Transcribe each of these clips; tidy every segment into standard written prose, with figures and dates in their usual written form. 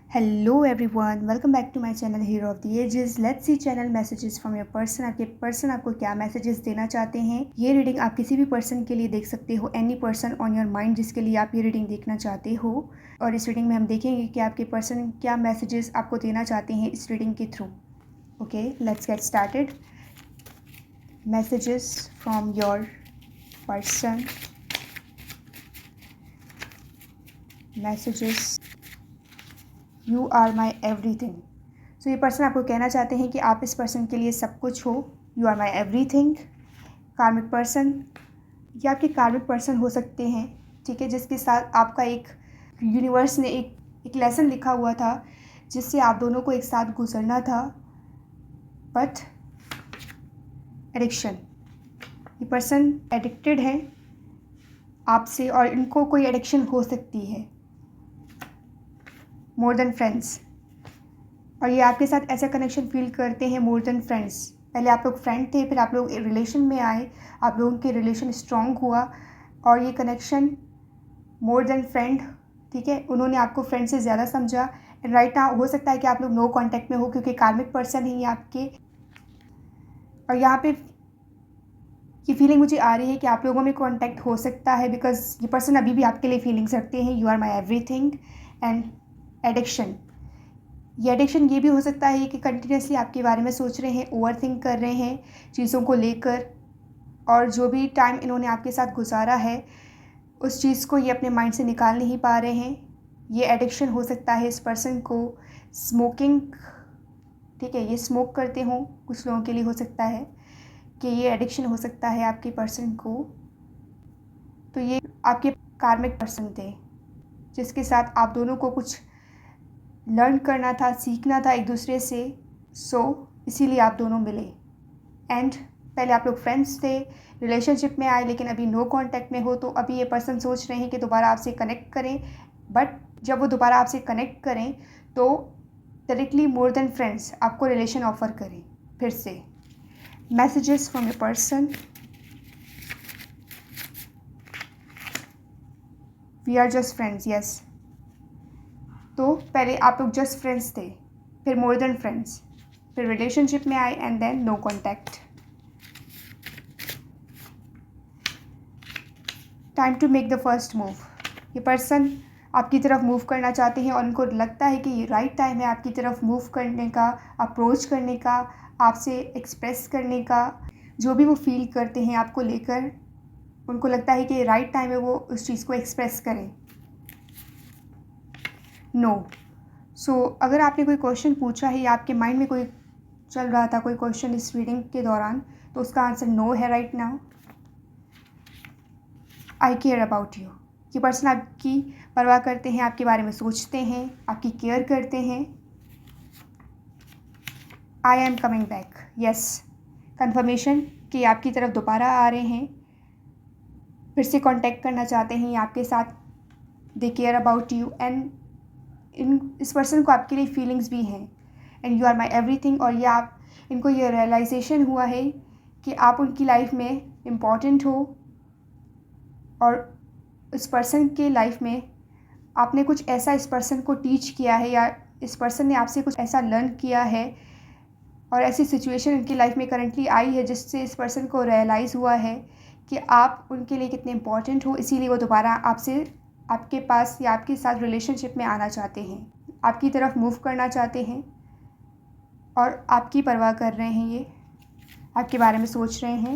Hello everyone, welcome back to my channel hero of the ages. Let's see channel messages from your person. आपके person आपको क्या messages देना चाहते हैं। ये रीडिंग आप किसी भी पर्सन के लिए देख सकते हो, any person on your mind जिसके लिए आप ये रीडिंग देखना चाहते हो। और इस रीडिंग में हम देखेंगे कि आपके पर्सन क्या मैसेजेस आपको देना चाहते हैं इस रीडिंग के through. Okay, let's get started. Messages from your person, messages. You are my everything. So ये पर्सन आपको कहना चाहते हैं कि आप इस पर्सन के लिए सब कुछ हो। You are my everything. Karmic person, ये आपके कार्मिक पर्सन हो सकते हैं, ठीक है, जिसके साथ आपका एक यूनिवर्स ने एक लेसन लिखा हुआ था जिससे आप दोनों को एक साथ गुजरना था। बट एडिक्शन, ये पर्सन एडिक्टेड है आपसे और इनको कोई एडिक्शन हो सकती है। मोर देन फ्रेंड्स, और ये आपके साथ ऐसा कनेक्शन फील करते हैं मोर देन फ्रेंड्स। पहले आप लोग फ्रेंड थे, फिर आप लोग रिलेशन में आए, आप लोगों के रिलेशन स्ट्रॉन्ग हुआ और ये कनेक्शन मोर देन फ्रेंड, ठीक है, उन्होंने आपको फ्रेंड से ज़्यादा समझा। एंड राइट नाउ हो सकता है कि आप लोग नो कांटेक्ट में हो क्योंकि कार्मिक पर्सन ही आपके। और यहाँ पे ये फीलिंग मुझे आ रही है कि आप लोगों में कांटेक्ट हो सकता है बिकॉज ये पर्सन अभी भी आपके लिए फीलिंग्स रखते हैं। You are my everything. And addiction, ये एडिक्शन ये भी हो सकता है कि कंटिन्यूसली आपके बारे में सोच रहे हैं, ओवर थिंक कर रहे हैं चीज़ों को लेकर, और जो भी टाइम इन्होंने आपके साथ गुजारा है उस चीज़ को ये अपने माइंड से निकाल नहीं पा रहे हैं। ये एडिक्शन हो सकता है इस पर्सन को स्मोकिंग, ठीक है, ये स्मोक करते हों, कुछ लोगों के लिए हो सकता है कि ये एडिक्शन हो सकता है आपके पर्सन को। तो ये आपके कार्मिक पर्सन थे जिसके साथ आप दोनों को कुछ लर्न करना था, सीखना था एक दूसरे से। इसीलिए आप दोनों मिले। एंड पहले आप लोग फ्रेंड्स थे, रिलेशनशिप में आए, लेकिन अभी नो कांटेक्ट में हो। तो अभी ये पर्सन सोच रहे हैं कि दोबारा आपसे कनेक्ट करें। बट जब वो दोबारा आपसे कनेक्ट करें तो डायरेक्टली मोर देन फ्रेंड्स आपको रिलेशन ऑफर करें फिर से। Messages from your person. We are just friends, yes. तो पहले आप लोग जस्ट फ्रेंड्स थे, फिर मोर देन फ्रेंड्स, फिर रिलेशनशिप में आए and then no contact. Time to make the first move. ये पर्सन आपकी तरफ मूव करना चाहते हैं और उनको लगता है कि ये राइट टाइम है आपकी तरफ मूव करने का, अप्रोच करने का, आपसे एक्सप्रेस करने का। जो भी वो फील करते हैं आपको लेकर, उनको लगता है कि ये राइट टाइम है वो उस चीज़ को एक्सप्रेस करें। नो। अगर आपने कोई क्वेश्चन पूछा है या आपके माइंड में कोई चल रहा था कोई क्वेश्चन इस रीडिंग के दौरान, तो उसका आंसर नो है right now. I care about you. ये पर्सन आपकी परवाह करते हैं, आपके बारे में सोचते हैं, आपकी केयर करते हैं। I am coming back, yes. Confirmation कि आपकी तरफ दोबारा आ रहे हैं, फिर से कांटेक्ट करना चाहते हैं आपके साथ। They care about you and इस पर्सन को आपके लिए फीलिंग्स भी हैं। And you are my everything. और ये आप इनको ये रियलाइजेशन हुआ है कि आप उनकी लाइफ में इम्पॉर्टेंट हो और इस पर्सन के लाइफ में आपने कुछ ऐसा इस पर्सन को टीच किया है या इस पर्सन ने आपसे कुछ ऐसा लर्न किया है और ऐसी सिचुएशन उनकी लाइफ में करंटली आई है जिससे इस पर्सन को रियलाइज़ हुआ है कि आप उनके लिए कितने इम्पॉर्टेंट हो। इसीलिए वो दोबारा आपसे, आपके पास या आपके साथ रिलेशनशिप में आना चाहते हैं, आपकी तरफ मूव करना चाहते हैं और आपकी परवाह कर रहे हैं। ये आपके बारे में सोच रहे हैं।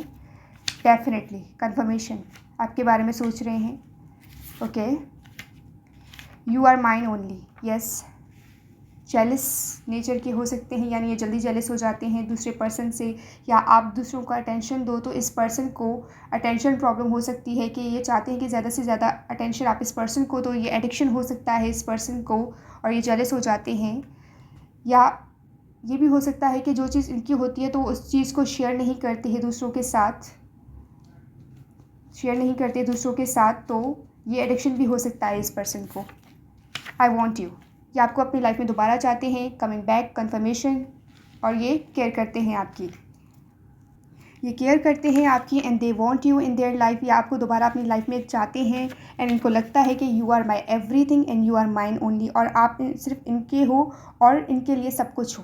डेफिनेटली कंफर्मेशन, आपके बारे में सोच रहे हैं। Okay, you are mine only, yes. Jealous nature के हो सकते हैं, यानी ये जल्दी जेलस हो जाते हैं दूसरे पर्सन से, या आप दूसरों को अटेंशन दो तो इस पर्सन को अटेंशन प्रॉब्लम हो सकती है कि ये चाहते हैं कि ज़्यादा से ज़्यादा अटेंशन आप इस पर्सन को दो। ये एडिक्शन हो सकता है इस पर्सन को और ये जेलस हो जाते हैं। या ये भी हो सकता है कि जो चीज़ इनकी होती है तो उस चीज़ को शेयर नहीं करते हैं दूसरों के साथ, तो ये एडिक्शन भी हो सकता है इस पर्सन को। आई वॉन्ट यू, ये आपको अपनी लाइफ में दोबारा चाहते हैं, कमिंग बैक, कन्फर्मेशन, और ये केयर करते हैं आपकी। ये केयर करते हैं आपकी and they want you in their life, या आपको दोबारा अपनी लाइफ में चाहते हैं एंड इनको लगता है कि you are my everything and you are mine only, और आप सिर्फ इनके हो और इनके लिए सब कुछ हो।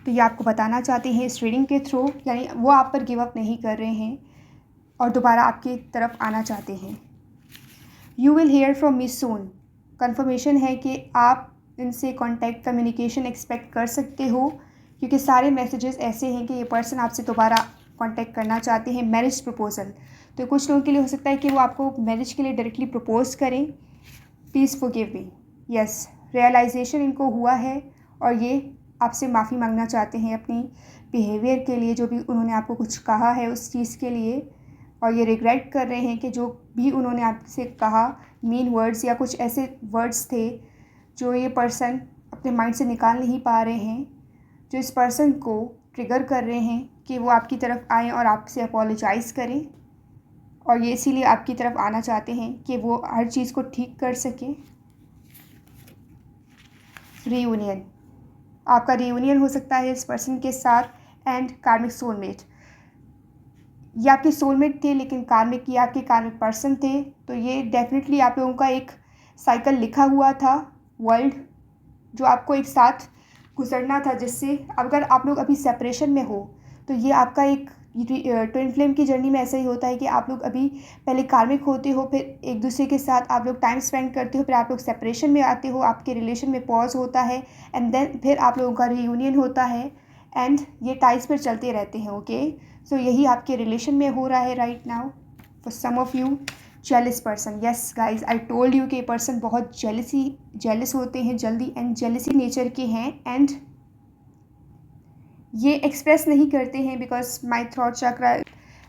तो ये आपको बताना चाहते हैं इस रीडिंग के थ्रू, यानी वो आप पर गिव अप नहीं कर रहे हैं और दोबारा आपकी तरफ आना चाहते हैं। You will hear from me soon, confirmation है कि आप इनसे कॉन्टैक्ट कम्युनिकेशन एक्सपेक्ट कर सकते हो, क्योंकि सारे मैसेजेस ऐसे हैं कि ये पर्सन आपसे दोबारा कांटेक्ट करना चाहते हैं। मैरिज प्रपोजल, तो कुछ लोगों के लिए हो सकता है कि वो आपको मैरिज के लिए डायरेक्टली प्रपोज करें। Please forgive me, yes, realization इनको हुआ है और ये आपसे माफ़ी मांगना चाहते हैं अपनी बिहेवियर के लिए, जो भी उन्होंने आपको कुछ कहा है उस चीज़ के लिए, और ये रिग्रेट कर रहे हैं कि जो भी उन्होंने आपसे कहा मीन वर्ड्स या कुछ ऐसे वर्ड्स थे जो ये पर्सन अपने माइंड से निकाल नहीं पा रहे हैं, जो इस पर्सन को ट्रिगर कर रहे हैं कि वो आपकी तरफ आएँ और आपसे अपोलोजाइज़ करें, और ये इसीलिए आपकी तरफ आना चाहते हैं कि वो हर चीज़ को ठीक कर सकें। रीयूनियन, आपका रीयूनियन हो सकता है इस पर्सन के साथ। एंड कार्मिक सोलमेट, ये आपके सोलमेट थे लेकिन कार्मिक, ये आपके कार्मिक पर्सन थे, तो ये डेफिनेटली आप लोगों का एक साइकिल लिखा हुआ था वर्ल्ड, जो आपको एक साथ गुजरना था, जिससे अगर आप लोग अभी सेपरेशन में हो तो ये आपका एक ट्विन फ्लेम की जर्नी में ऐसा ही होता है कि आप लोग अभी पहले कार्मिक होते हो, फिर एक दूसरे के साथ आप लोग टाइम स्पेंड करते हो, फिर आप लोग सेपरेशन में आते हो, आपके रिलेशन में पॉज होता है एंड देन फिर आप लोगों का रीयूनियन होता है एंड ये टाइज पर चलते रहते हैं। ओके, सो यही आपके रिलेशन में हो रहा है right now for some of you. Jealous person, yes guys, I told you कि ये पर्सन बहुत जेलस होते हैं जल्दी एंड जेलसी नेचर के हैं, एंड ये एक्सप्रेस नहीं करते हैं बिकॉज माई थ्रॉट चक्रा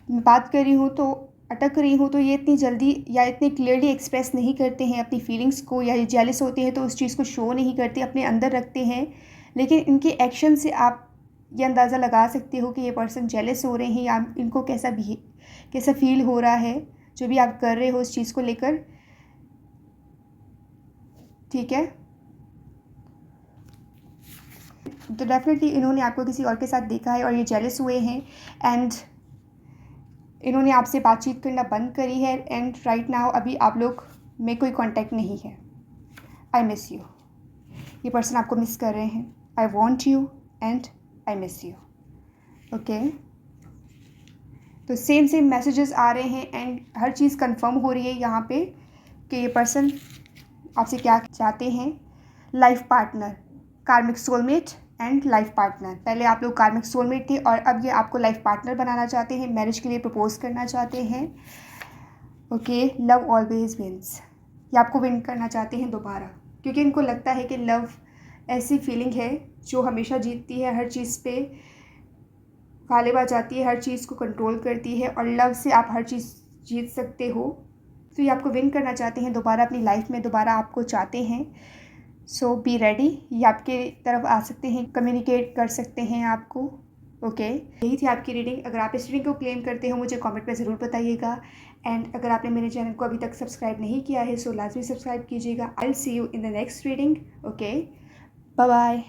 बात कर रही हूँ तो अटक रही हूँ, तो ये इतनी जल्दी या इतनी क्लियरली एक्सप्रेस नहीं करते हैं अपनी फीलिंग्स को, या ये जेलस होते हैं तो उस चीज़ को शो नहीं करते, अपने अंदर रखते हैं, लेकिन इनके एक्शन से आप ये अंदाज़ा लगा सकते हो कि ये पर्सन जेलस हो रहे हैं या इनको कैसा फील हो रहा है जो भी आप कर रहे हो उस चीज़ को लेकर। ठीक है, तो डेफिनेटली इन्होंने आपको किसी और के साथ देखा है और ये जेलस हुए हैं एंड इन्होंने आपसे बातचीत करना बंद करी है एंड राइट नाउ अभी आप लोग में कोई कांटेक्ट नहीं है। आई मिस यू, ये पर्सन आपको मिस कर रहे हैं। I want you and I miss you. Okay, तो सेम मैसेजेस आ रहे हैं एंड हर चीज़ कंफर्म हो रही है यहाँ पे कि ये पर्सन आपसे क्या चाहते हैं। लाइफ पार्टनर, कार्मिक सोलमेट एंड लाइफ पार्टनर, पहले आप लोग कार्मिक सोलमेट थे और अब ये आपको लाइफ पार्टनर बनाना चाहते हैं, मैरिज के लिए प्रपोज करना चाहते हैं। ओके, लव ऑलवेज विंस, ये आपको विन करना चाहते हैं दोबारा, क्योंकि इनको लगता है कि लव ऐसी फीलिंग है जो हमेशा जीतती है, हर चीज़ पे गालिब आ जाती है, हर चीज़ को कंट्रोल करती है और लव से आप हर चीज़ जीत सकते हो। तो ये आपको विन करना चाहते हैं दोबारा अपनी लाइफ में, दोबारा आपको चाहते हैं। सो बी रेडी, ये आपके तरफ आ सकते हैं, कम्युनिकेट कर सकते हैं आपको। ओके, यही थी आपकी रीडिंग। अगर आप इस रीडिंग को क्लेम करते हो मुझे कमेंट में ज़रूर बताइएगा एंड अगर आपने मेरे चैनल को अभी तक सब्सक्राइब नहीं किया है सो लाजमी सब्सक्राइब कीजिएगा। I will see you in the next reading. Okay, bye bye.